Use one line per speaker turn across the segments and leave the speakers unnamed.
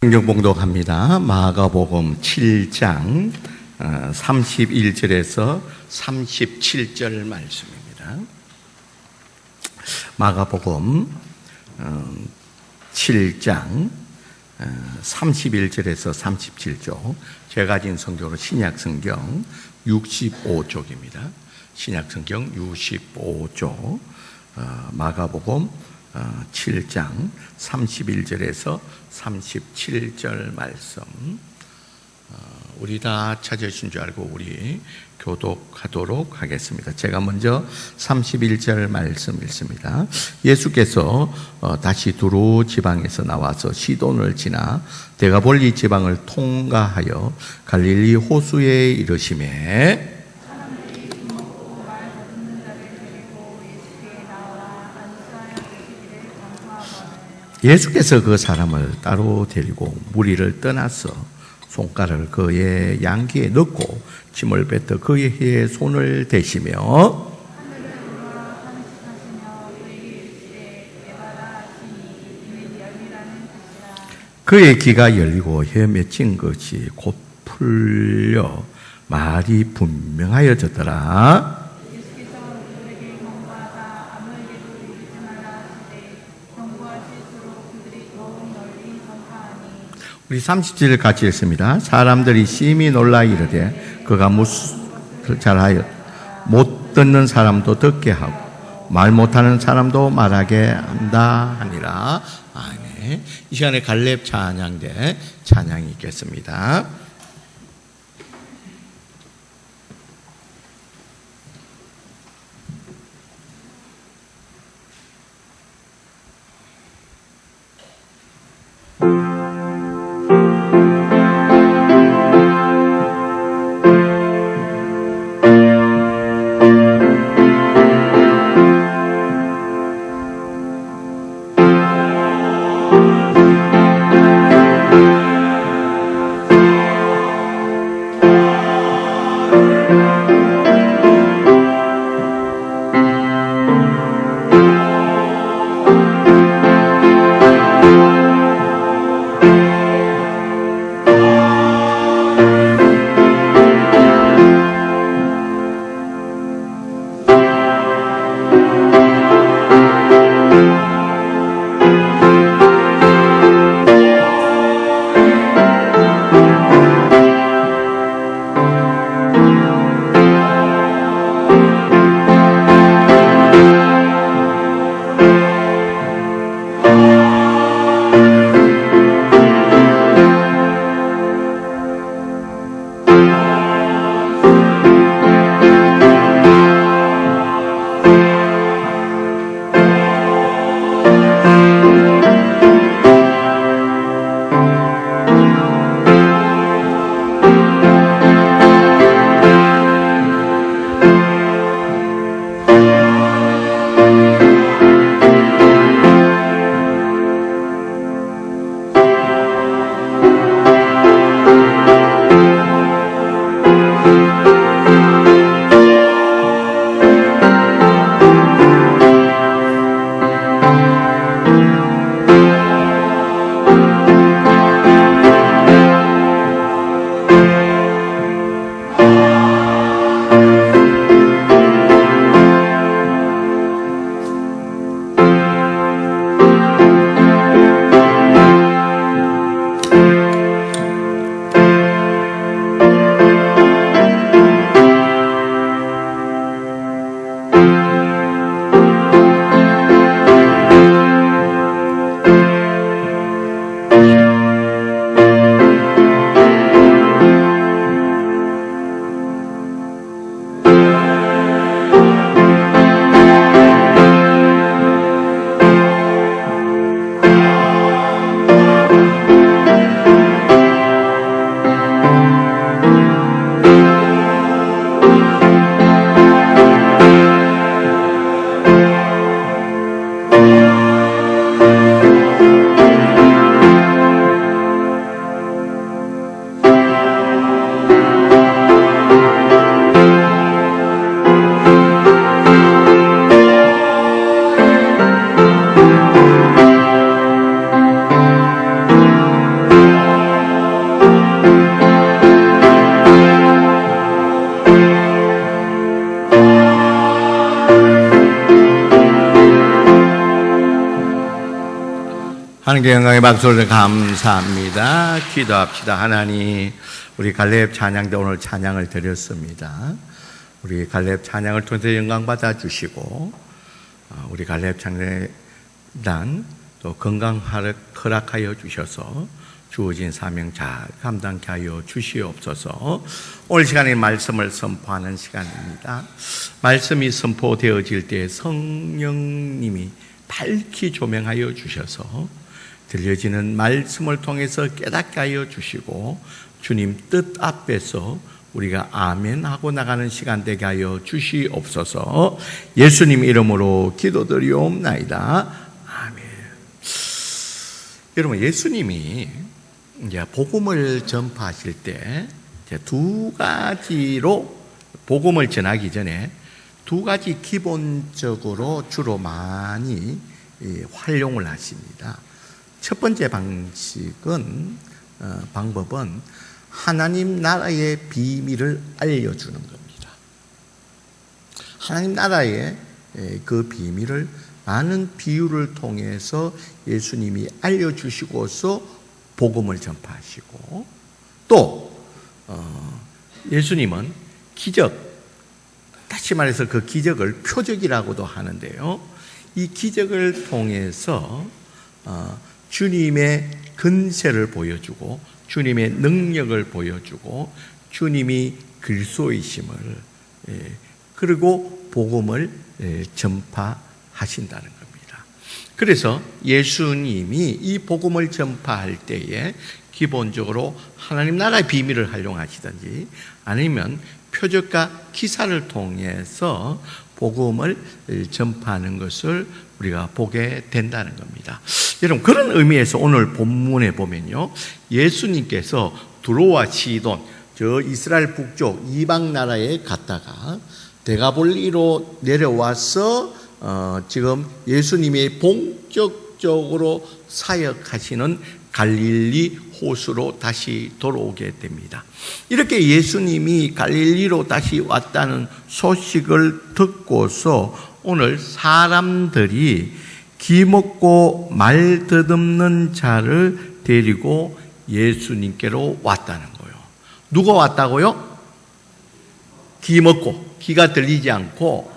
성경 봉독합니다. 마가복음 7장 31절에서 37절 말씀입니다. 마가복음 7장 31절에서 37조, 제가 가진 성경으로 신약성경 65쪽입니다. 신약성경 65조, 마가복음 7장 31절에서 37절 말씀, 우리 다 찾으신 줄 알고 우리 교독하도록 하겠습니다. 제가 먼저 31절 말씀 읽습니다. 예수께서 다시 두로 지방에서 나와서 시돈을 지나 데가볼리 지방을 통과하여 갈릴리 호수에 이르시매 예수께서 그 사람을 따로 데리고 무리를 떠나서 손가락을 그의 양귀에 넣고 침을 뱉어 그의 혀에 손을 대시며 그의 귀가 열리고 혀 맺힌 것이 곧 풀려 말이 분명하여졌더라. 우리 30절 같이 읽습니다. 사람들이 심히 놀라 이르되 그가 무슨 잘하여 못 듣는 사람도 듣게 하고 말 못하는 사람도 말하게 한다 하니라. 아멘. 이 시간에 갈렙 찬양대 찬양이 있겠습니다. 하나님께 영광의 박수를 감사합니다. 기도합시다. 하나님, 우리 갈렙 찬양대 오늘 찬양을 드렸습니다. 우리 갈렙 찬양을 통해서 영광 받아 주시고, 우리 갈렙 찬양단 또 건강 허락하여 주셔서 주어진 사명 잘 감당케 하여 주시옵소서. 오늘 시간에 말씀을 선포하는 시간입니다. 말씀이 선포되어질 때 성령님이 밝히 조명하여 주셔서 들려지는 말씀을 통해서 깨닫게 하여 주시고, 주님 뜻 앞에서 우리가 아멘 하고 나가는 시간 되게 하여 주시옵소서. 예수님 이름으로 기도드리옵나이다. 아멘. 여러분, 예수님이 이제 복음을 전파하실 때 두 가지로 복음을 전하기 전에 두 가지 기본적으로 주로 많이 활용을 하십니다. 첫 번째 방법은 하나님 나라의 비밀을 알려주는 겁니다. 하나님 나라의 그 비밀을 많은 비유를 통해서 예수님이 알려주시고서 복음을 전파하시고, 또 예수님은 기적, 다시 말해서 그 기적을 표적이라고도 하는데요, 이 기적을 통해서 주님의 근세를 보여주고 주님의 능력을 보여주고 주님이 그리스도이심을, 그리고 복음을 전파하신다는 겁니다. 그래서 예수님이 이 복음을 전파할 때에 기본적으로 하나님 나라의 비밀을 활용하시든지 아니면 표적과 기사를 통해서 복음을 전파하는 것을 우리가 보게 된다는 겁니다. 여러분, 그런 의미에서 오늘 본문에 보면요, 예수님께서 두로와 시돈, 저 이스라엘 북쪽 이방 나라에 갔다가 데가볼리로 내려와서 지금 예수님이 본격적으로 사역하시는 갈릴리 호수로 다시 돌아오게 됩니다. 이렇게 예수님이 갈릴리로 다시 왔다는 소식을 듣고서 오늘 사람들이 기먹고 말 더듬는 자를 데리고 예수님께로 왔다는 거예요. 누가 왔다고요? 기먹고, 귀가 들리지 않고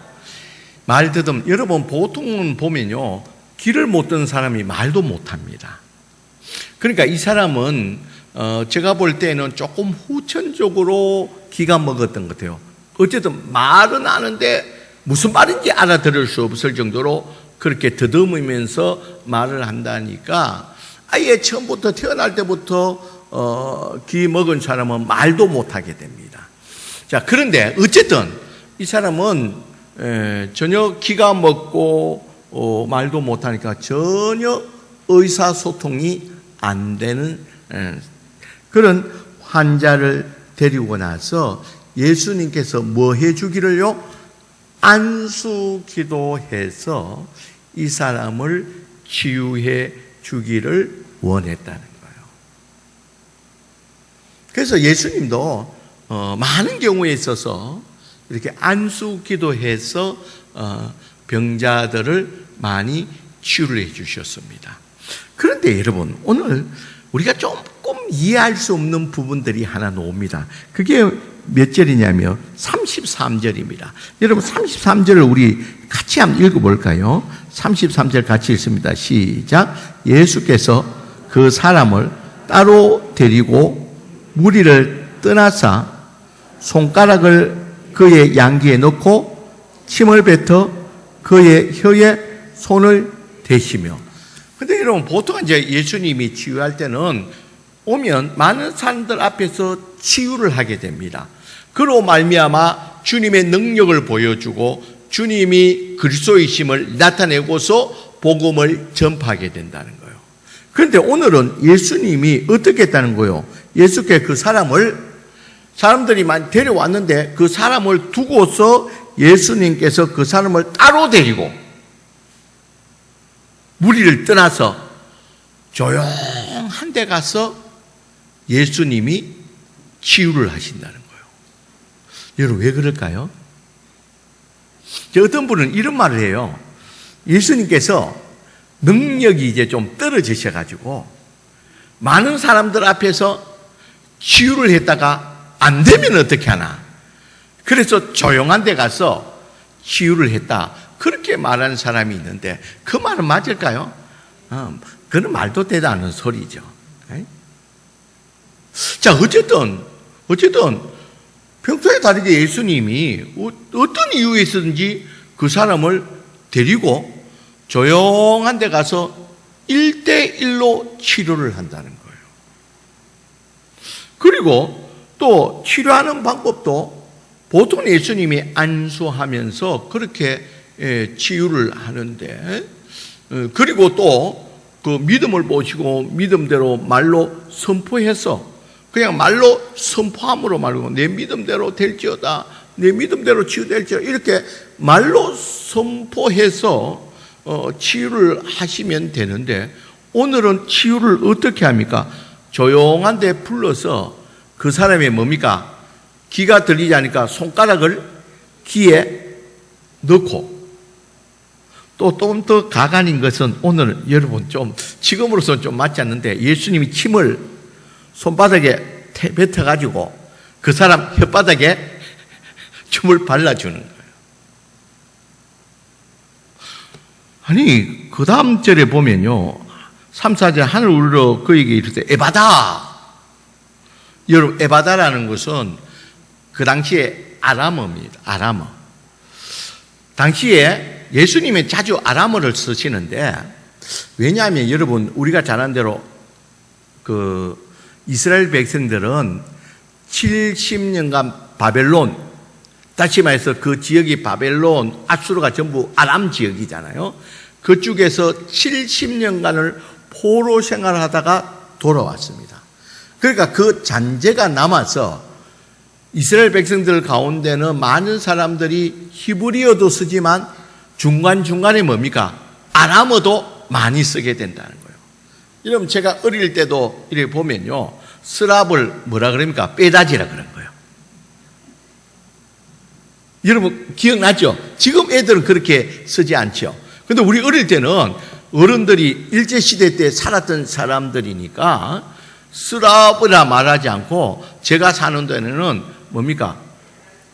말 더듬. 여러분, 보통은 보면요, 귀를 못 듣는 사람이 말도 못합니다. 그러니까 이 사람은 제가 볼 때는 조금 후천적으로 귀가 먹었던 것 같아요. 어쨌든 말은 아는데 무슨 말인지 알아들을 수 없을 정도로 그렇게 더듬으면서 말을 한다니까, 아예 처음부터 태어날 때부터 귀 먹은 사람은 말도 못하게 됩니다. 자, 그런데 어쨌든 이 사람은 전혀 귀가 먹고 말도 못하니까 전혀 의사소통이 안 되는 그런 환자를 데리고 나서 예수님께서 뭐 해주기를요? 안수 기도해서 이 사람을 치유해 주기를 원했다는 거예요. 그래서 예수님도 많은 경우에 있어서 이렇게 안수 기도해서 병자들을 많이 치유를 해 주셨습니다. 그런데 여러분, 오늘 우리가 조금 이해할 수 없는 부분들이 하나 나옵니다. 그게 몇 절이냐면 33절입니다. 여러분, 33절을 우리 같이 한번 읽어볼까요? 33절 같이 읽습니다. 시작. 예수께서 그 사람을 따로 데리고 무리를 떠나사 손가락을 그의 양귀에 넣고 침을 뱉어 그의 혀에 손을 대시며. 근데 여러분, 보통 이제 예수님이 치유할 때는 오면 많은 사람들 앞에서 치유를 하게 됩니다. 그로 말미암아 주님의 능력을 보여주고 주님이 그리스도이심을 나타내고서 복음을 전파하게 된다는 거예요. 그런데 오늘은 예수님이 어떻게 했다는 거예요? 예수께 그 사람들이 많이 데려왔는데 그 사람을 두고서 예수님께서 그 사람을 따로 데리고 무리를 떠나서 조용한 데 가서 예수님이 치유를 하신다는 거예요. 여러분, 왜 그럴까요? 어떤 분은 이런 말을 해요. 예수님께서 능력이 이제 좀 떨어지셔가지고 많은 사람들 앞에서 치유를 했다가 안 되면 어떻게 하나. 그래서 조용한 데 가서 치유를 했다. 그렇게 말하는 사람이 있는데 그 말은 맞을까요? 그건 말도 되지 않는 소리죠. 자, 어쨌든 평소에 다르게 예수님이 어떤 이유에 있었는지 그 사람을 데리고 조용한 데 가서 1대1로 치료를 한다는 거예요. 그리고 또 치료하는 방법도 보통 예수님이 안수하면서 그렇게 치유를 하는데, 그리고 또 그 믿음을 보시고 믿음대로 말로 선포해서 그냥 말로 선포함으로 말고 내 믿음대로 될지어다, 내 믿음대로 치유될지어다, 이렇게 말로 선포해서 치유를 하시면 되는데, 오늘은 치유를 어떻게 합니까? 조용한 데 불러서 그 사람이 뭡니까? 귀가 들리지 않으니까 손가락을 귀에 넣고, 또 좀 더 가관인 것은 오늘 여러분 좀 지금으로서는 좀 맞지 않는데, 예수님이 침을 손바닥에 뱉어가지고 그 사람 혓바닥에 춤을 발라주는 거예요. 아니, 그 다음 절에 보면요, 3, 4절 하늘 우러러 그에게 이르되 에바다. 여러분, 에바다라는 것은 그 당시에 아람어입니다. 아람어. 당시에 예수님이 자주 아람어를 쓰시는데, 왜냐하면 여러분, 우리가 잘 아는 대로 그 이스라엘 백성들은 70년간 바벨론, 다시 말해서 그 지역이 바벨론, 아수르가 전부 아람 지역이잖아요. 그쪽에서 70년간을 포로 생활하다가 돌아왔습니다. 그러니까 그 잔재가 남아서 이스라엘 백성들 가운데는 많은 사람들이 히브리어도 쓰지만 중간중간에 뭡니까? 아람어도 많이 쓰게 된다는 거예요. 여러분, 제가 어릴 때도 이렇게 보면요, 스랍을 뭐라 그럽니까? 빼다지라 그런 거예요. 여러분 기억나죠? 지금 애들은 그렇게 쓰지 않죠. 근데 우리 어릴 때는 어른들이 일제시대 때 살았던 사람들이니까 스랍이라 말하지 않고 제가 사는 데는 뭡니까?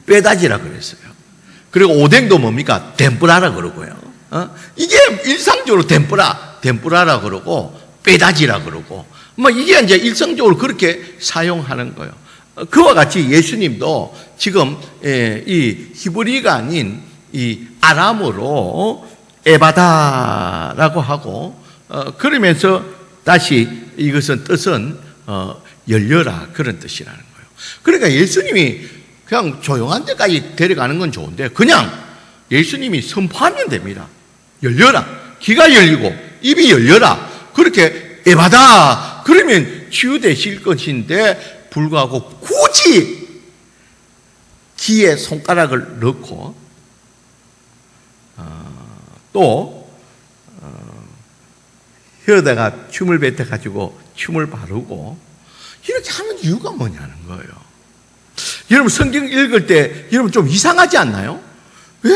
빼다지라 그랬어요. 그리고 오뎅도 뭡니까? 덴뿌라라 그러고요. 이게 일상적으로 덴뿌라라 그러고 빼다지라 그러고, 이게 이제 일상적으로 그렇게 사용하는 거예요. 그와 같이 예수님도 지금 이 히브리가 아닌 이 아람어로 에바다라고 하고, 그러면서 다시 이것은 뜻은 열려라, 그런 뜻이라는 거예요. 그러니까 예수님이 그냥 조용한 데까지 데려가는 건 좋은데 그냥 예수님이 선포하면 됩니다. 열려라, 귀가 열리고 입이 열려라, 그렇게 에바다 그러면 치유되실 것인데 불구하고 굳이 귀에 손가락을 넣고 또 혀에다가 춤을 뱉어가지고 춤을 바르고 이렇게 하는 이유가 뭐냐는 거예요. 여러분 성경 읽을 때 여러분 좀 이상하지 않나요? 왜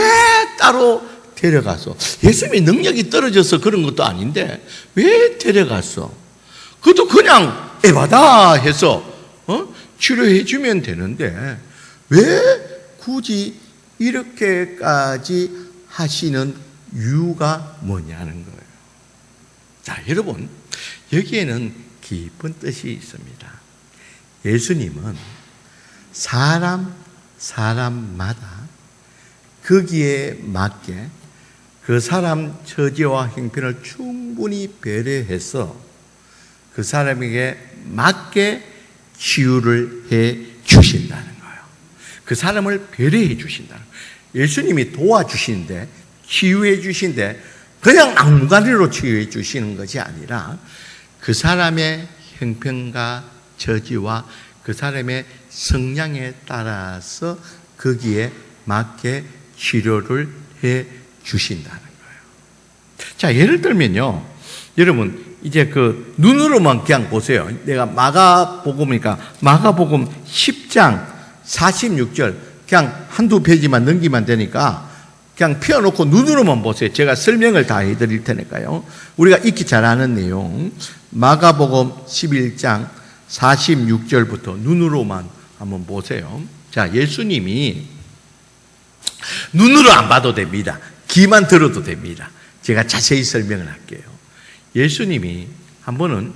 따로 데려가서, 예수님이 능력이 떨어져서 그런 것도 아닌데 왜 데려갔어? 그것도 그냥 에바다 해서 치료해 주면 되는데 왜 굳이 이렇게까지 하시는 이유가 뭐냐는 거예요. 자, 여러분, 여기에는 깊은 뜻이 있습니다. 예수님은 사람마다 거기에 맞게 그 사람 처지와 형편을 충분히 배려해서 그 사람에게 맞게 치유를 해 주신다는 거예요. 그 사람을 배려해 주신다는 거예요. 예수님이 도와주시는데, 치유해 주시는데 그냥 막무가내로 치유해 주시는 것이 아니라 그 사람의 형편과 처지와 그 사람의 성향에 따라서 거기에 맞게 치료를 해 주신다는 거예요. 자, 예를 들면요, 여러분 이제 그 눈으로만 그냥 보세요. 내가 마가복음이니까 마가복음 10장 46절 그냥 한두 페이지만 넘기면 되니까 그냥 펴놓고 눈으로만 보세요. 제가 설명을 다 해드릴 테니까요. 우리가 익히 잘 아는 내용, 마가복음 11장 46절부터 눈으로만 한번 보세요. 자, 예수님이 눈으로 안 봐도 됩니다. 귀만 들어도 됩니다. 제가 자세히 설명을 할게요. 예수님이 한 번은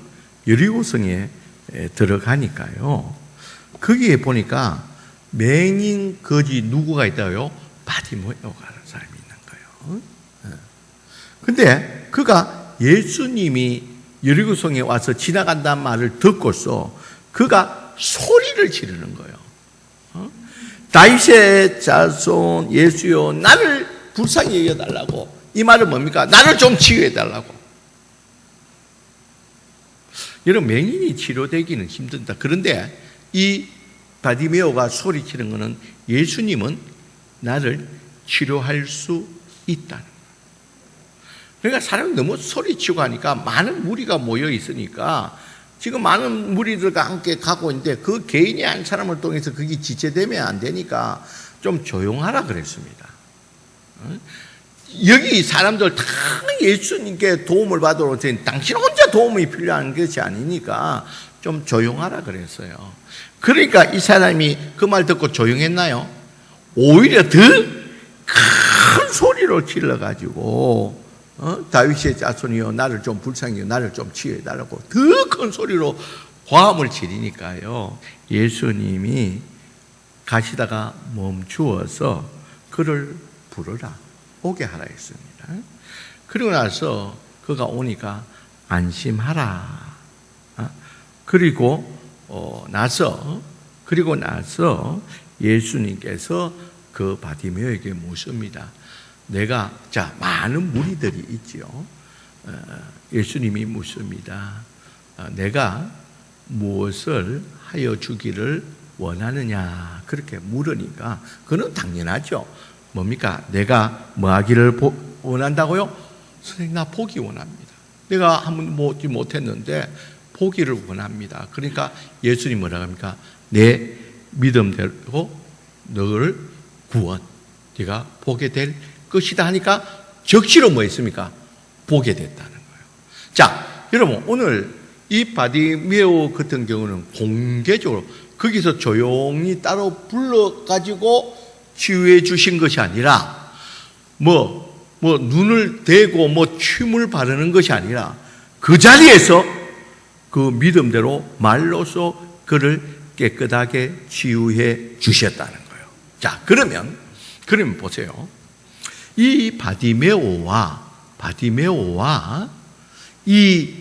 여리고성에 들어가니까요. 거기에 보니까 맹인 거지 누구가 있다고요? 바디메오라는 사람이 있는 거예요. 근데 그가 예수님이 여리고성에 와서 지나간다는 말을 듣고서 그가 소리를 지르는 거예요. 다윗의 자손 예수여 나를 불쌍히 여겨달라고. 이 말은 뭡니까? 나를 좀 치유해달라고. 여러분, 맹인이 치료되기는 힘든다. 그런데 이 바디메오가 소리치는 것은 예수님은 나를 치료할 수 있다는 거예요. 그러니까 사람이 너무 소리치고 하니까 많은 무리가 모여 있으니까 지금 많은 무리들과 함께 가고 있는데 그 개인이 한 사람을 통해서 그게 지체되면 안 되니까 좀 조용하라 그랬습니다. 여기 사람들 다 예수님께 도움을 받으러 올 테니 당신 혼자 도움이 필요한 것이 아니니까 좀 조용하라 그랬어요. 그러니까 이 사람이 그 말 듣고 조용했나요? 오히려 더 큰 소리로 질러가지고 다윗의 자손이여 나를 좀 불쌍히 여겨 나를 좀 치유해달라고 더 큰 소리로 화음을 지르니까요. 예수님이 가시다가 멈추어서 그를 부르라 오게 하라 했습니다. 그리고 나서 그가 오니까 안심하라. 그리고 나서 예수님께서 그 바디메오에게 묻습니다. 내가 많은 무리들이 있지요. 예수님이 묻습니다. 내가 무엇을 하여 주기를 원하느냐 그렇게 물으니까 그는 당연하죠. 뭡니까? 내가 뭐 하기를 원한다고요? 선생님 나 보기 원합니다. 내가 한번 보지 못했는데 보기를 원합니다. 그러니까 예수님 뭐라고 합니까? 내 믿음대로 너를 구원 네가 보게 될 것이다 하니까 적시로 뭐 했습니까? 보게 됐다는 거예요. 자, 여러분 오늘 이 바디메오 같은 경우는 공개적으로 거기서 조용히 따로 불러가지고 치유해 주신 것이 아니라 눈을 대고 춤을 바르는 것이 아니라 그 자리에서 그 믿음대로 말로써 그를 깨끗하게 치유해 주셨다는 거예요. 자, 그러면 보세요. 이 바디메오와 이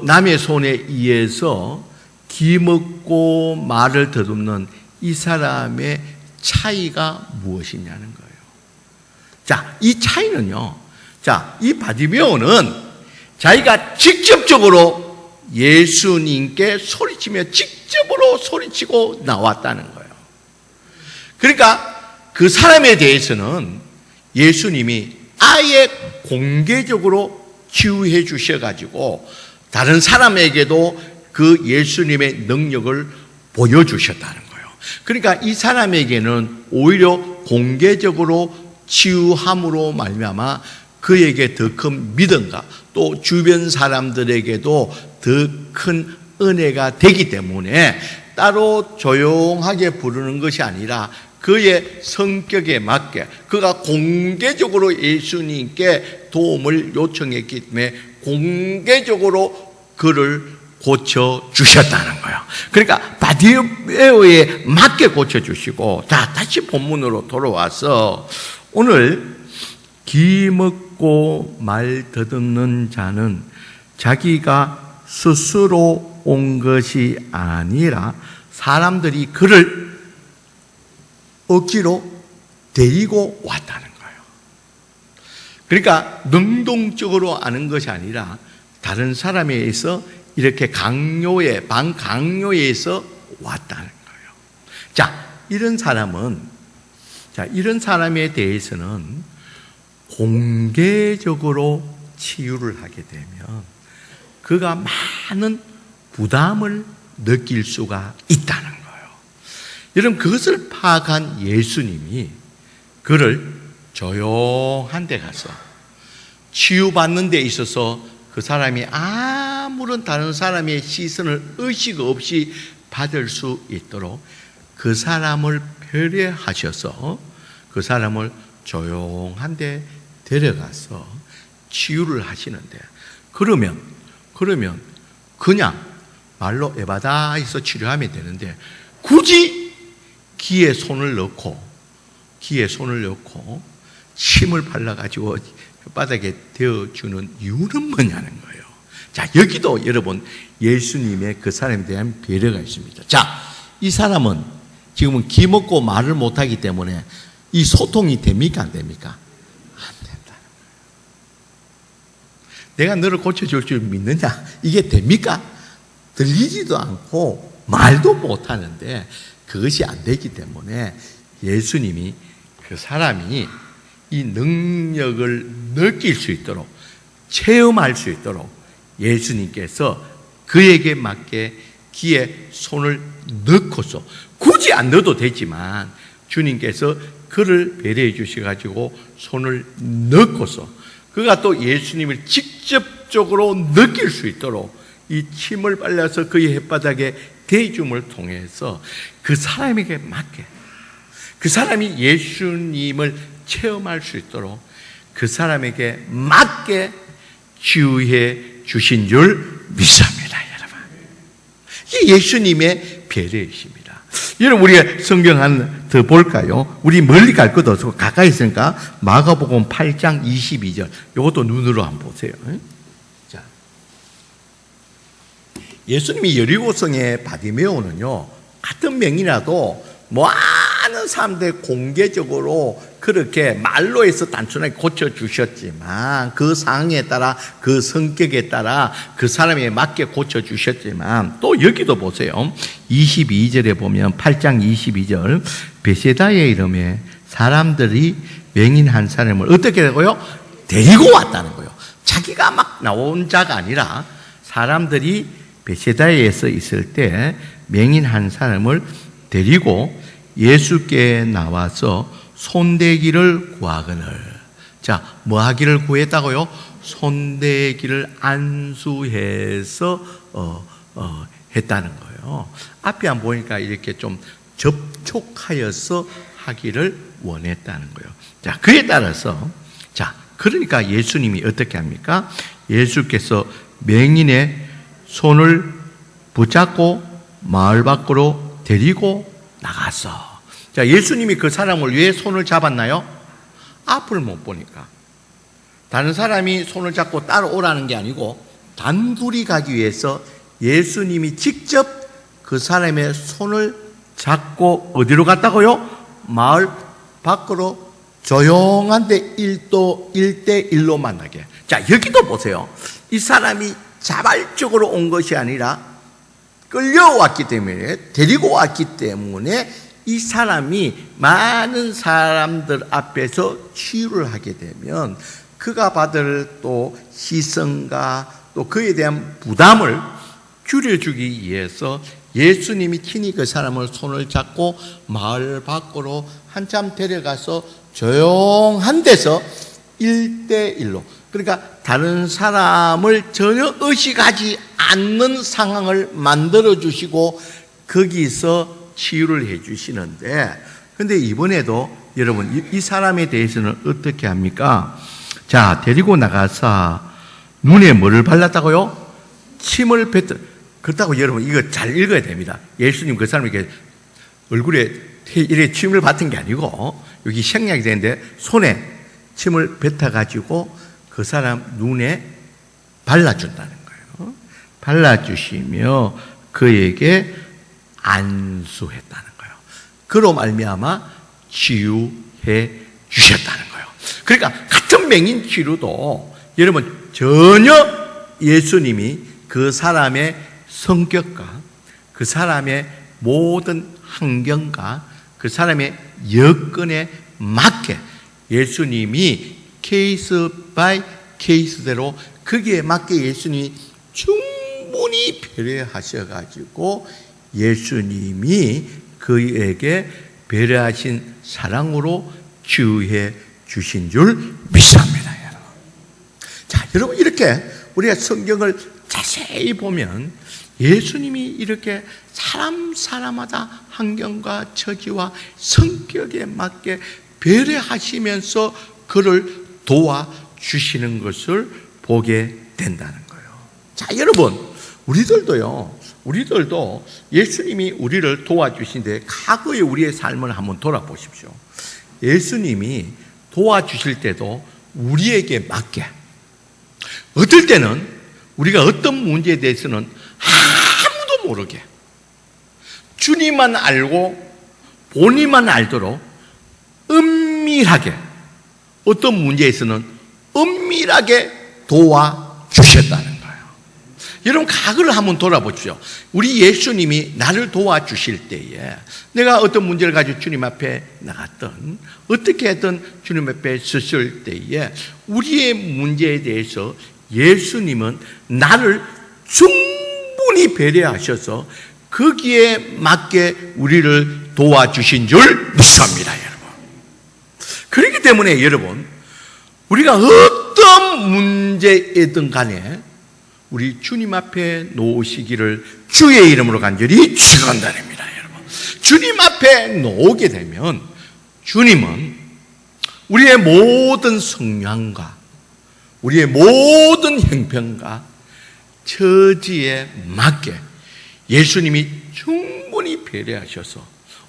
남의 손에 의해서 기먹고 말을 더듬는 이 사람의 차이가 무엇이냐는 거예요. 자, 이 차이는요. 자, 이 바디메오는 자기가 직접적으로 예수님께 소리치며 직접으로 소리치고 나왔다는 거예요. 그러니까 그 사람에 대해서는 예수님이 아예 공개적으로 치유해 주셔가지고 다른 사람에게도 그 예수님의 능력을 보여주셨다는 거예요. 그러니까 이 사람에게는 오히려 공개적으로 치유함으로 말미암아 그에게 더 큰 믿음과 또 주변 사람들에게도 더 큰 은혜가 되기 때문에 따로 조용하게 부르는 것이 아니라 그의 성격에 맞게 그가 공개적으로 예수님께 도움을 요청했기 때문에 공개적으로 그를 고쳐주셨다는 거예요. 그러니까 바디메오에 맞게 고쳐주시고, 자, 다시 본문으로 돌아와서 오늘 기먹고 말 더듬는 자는 자기가 스스로 온 것이 아니라 사람들이 그를 억지로 데리고 왔다는 거예요. 그러니까 능동적으로 아는 것이 아니라 다른 사람에 의해서 이렇게 반강요에서 왔다는 거예요. 자, 이런 사람에 대해서는 공개적으로 치유를 하게 되면 그가 많은 부담을 느낄 수가 있다는 거예요. 여러분, 그것을 파악한 예수님이 그를 조용한 데 가서 치유받는 데 있어서 그 사람이 아무런 다른 사람의 시선을 의식 없이 받을 수 있도록 그 사람을 배려하셔서 그 사람을 조용한 데 데려가서 치유를 하시는데, 그러면 그냥 말로 에바다에서 치료하면 되는데 굳이 귀에 손을 넣고 침을 발라가지고 혓바닥에 대어주는 이유는 뭐냐는 거예요. 자, 여기도 여러분 예수님의 그 사람에 대한 배려가 있습니다. 자, 이 사람은 지금은 귀 먹고 말을 못하기 때문에 이 소통이 됩니까 안 됩니까? 안 된다. 내가 너를 고쳐줄 줄 믿느냐? 이게 됩니까? 들리지도 않고 말도 못하는데 그것이 안 되기 때문에 예수님이 그 사람이 이 능력을 느낄 수 있도록, 체험할 수 있도록 예수님께서 그에게 맞게 귀에 손을 넣고서, 굳이 안 넣어도 되지만 주님께서 그를 배려해 주셔가지고 손을 넣고서 그가 또 예수님을 직접적으로 느낄 수 있도록 이 침을 발라서 그의 혓바닥에 대줌을 통해서 그 사람에게 맞게, 그 사람이 예수님을 체험할 수 있도록 그 사람에게 맞게 치유해 주신 줄 믿습니다, 여러분. 이게 예수님의 배려이십니다. 여러분, 우리가 성경 한 더 볼까요? 우리 멀리 갈 것도 없고 가까이 있으니까 마가복음 8장 22절, 이것도 눈으로 한번 보세요. 자, 예수님이 여리고성의 바디메오는요, 같은 명이라도 많은 사람들 공개적으로 그렇게 말로 해서 단순하게 고쳐주셨지만, 그 상황에 따라 그 성격에 따라 그 사람에 맞게 고쳐주셨지만, 또 여기도 보세요. 22절에 보면 8장 22절, 베세다의 이름에 사람들이 맹인 한 사람을 어떻게 되고요? 데리고 왔다는 거예요. 자기가 막 나온 자가 아니라 사람들이 베세다에서 있을 때 맹인 한 사람을 데리고 예수께 나와서 손대기를 구하거늘. 자, 뭐 하기를 구했다고요? 손대기를 안수해서 했다는 거예요. 앞에 안 보니까 이렇게 좀 접촉하여서 하기를 원했다는 거예요. 자, 그에 따라서, 자, 그러니까 예수님이 어떻게 합니까? 예수께서 맹인의 손을 붙잡고 마을 밖으로 데리고 나갔어. 자, 예수님이 그 사람을 왜 손을 잡았나요? 앞을 못 보니까. 다른 사람이 손을 잡고 따라오라는 게 아니고 단둘이 가기 위해서 예수님이 직접 그 사람의 손을 잡고 어디로 갔다고요? 마을 밖으로 조용한 데 1대1로 만나게. 자, 여기도 보세요. 이 사람이 자발적으로 온 것이 아니라 끌려왔기 때문에, 데리고 왔기 때문에 이 사람이 많은 사람들 앞에서 치유를 하게 되면 그가 받을 또 시선과 또 그에 대한 부담을 줄여주기 위해서 예수님이 친히 그 사람을 손을 잡고 마을 밖으로 한참 데려가서 조용한 데서 1대1로, 그러니까 다른 사람을 전혀 의식하지 않는 상황을 만들어 주시고 거기서 치유를 해 주시는데, 근데 이번에도 여러분 이 사람에 대해서는 어떻게 합니까? 자, 데리고 나가서 눈에 뭐를 발랐다고요? 침을 뱉어. 그렇다고 여러분 이거 잘 읽어야 됩니다. 예수님 그 사람에게 얼굴에 이렇게 침을 뱉은 게 아니고 여기 생략이 되는데 손에 침을 뱉어가지고 그 사람 눈에 발라준다는 거예요. 발라주시며 그에게 안수했다는 거예요. 그로 말미암아 치유해 주셨다는 거예요. 그러니까 같은 맹인 치료도 여러분 전혀 예수님이 그 사람의 성격과 그 사람의 모든 환경과 그 사람의 여건에 맞게 예수님이 케이스 바이 케이스대로 거기에 맞게 예수님이 충분히 배려하셔가지고 예수님이 그에게 배려하신 사랑으로 치유해 주신 줄 믿습니다, 여러분. 자, 여러분, 이렇게 우리가 성경을 자세히 보면 예수님이 이렇게 사람마다 환경과 처지와 성격에 맞게 배려하시면서 그를 도와주시는 것을 보게 된다는 거예요. 자, 여러분, 우리들도 예수님이 우리를 도와주신데 과거의 우리의 삶을 한번 돌아보십시오. 예수님이 도와주실 때도 우리에게 맞게, 어떨 때는 우리가 어떤 문제에 대해서는 아무도 모르게 주님만 알고 본인만 알도록 은밀하게, 어떤 문제에서는 은밀하게 도와주셨다는 거예요. 여러분, 과거를 한번 돌아보십시오. 우리 예수님이 나를 도와주실 때에 내가 어떤 문제를 가지고 주님 앞에 나갔던, 어떻게든 주님 앞에 섰을 때에 우리의 문제에 대해서 예수님은 나를 충분히 배려하셔서 거기에 맞게 우리를 도와주신 줄 믿습니다, 여러분. 그렇기 때문에 여러분, 우리가 어떤 문제이든 간에 우리 주님 앞에 놓으시기를 주의 이름으로 간절히 축원드립니다, 여러분. 주님 앞에 놓게 되면 주님은 우리의 모든 성향과 우리의 모든 형편과 처지에 맞게 예수님이 충분히 배려하셔서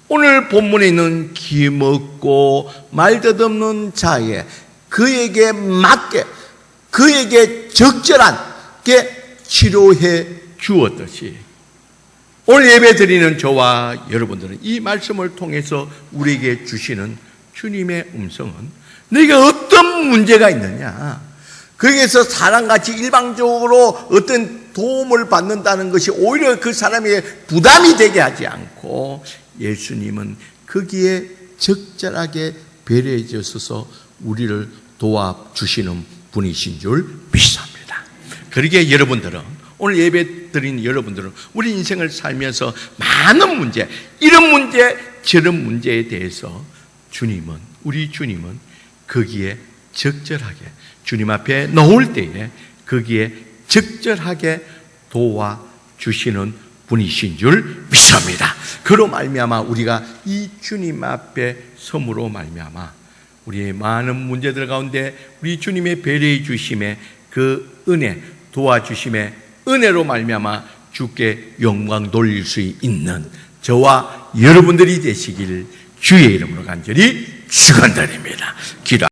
오늘 본문에 있는 기먹고 말뜻없는 자에 그에게 맞게, 그에게 적절하게 치료해 주었듯이 오늘 예배 드리는 저와 여러분들은 이 말씀을 통해서 우리에게 주시는 주님의 음성은 너희가 어떤 문제가 있느냐, 거기에서 사람같이 일방적으로 어떤 도움을 받는다는 것이 오히려 그 사람에게 부담이 되게 하지 않고 예수님은 거기에 적절하게 배려해 주셔서 우리를 도와주시는 분이신 줄 믿습니다. 그러기에 여러분들은, 오늘 예배 드린 여러분들은 우리 인생을 살면서 많은 문제, 이런 문제 저런 문제에 대해서 우리 주님은 거기에 적절하게 주님 앞에 놓을 때에 거기에 적절하게 도와주시는 분이신 줄 믿습니다. 그로 말미암아 우리가 이 주님 앞에 섬으로 말미암아 우리의 많은 문제들 가운데 우리 주님의 배려해 주심의 그 은혜, 도와주심의 은혜로 말미암아 주께 영광 돌릴 수 있는 저와 여러분들이 되시길 주의 이름으로 간절히 축원드립니다. 기도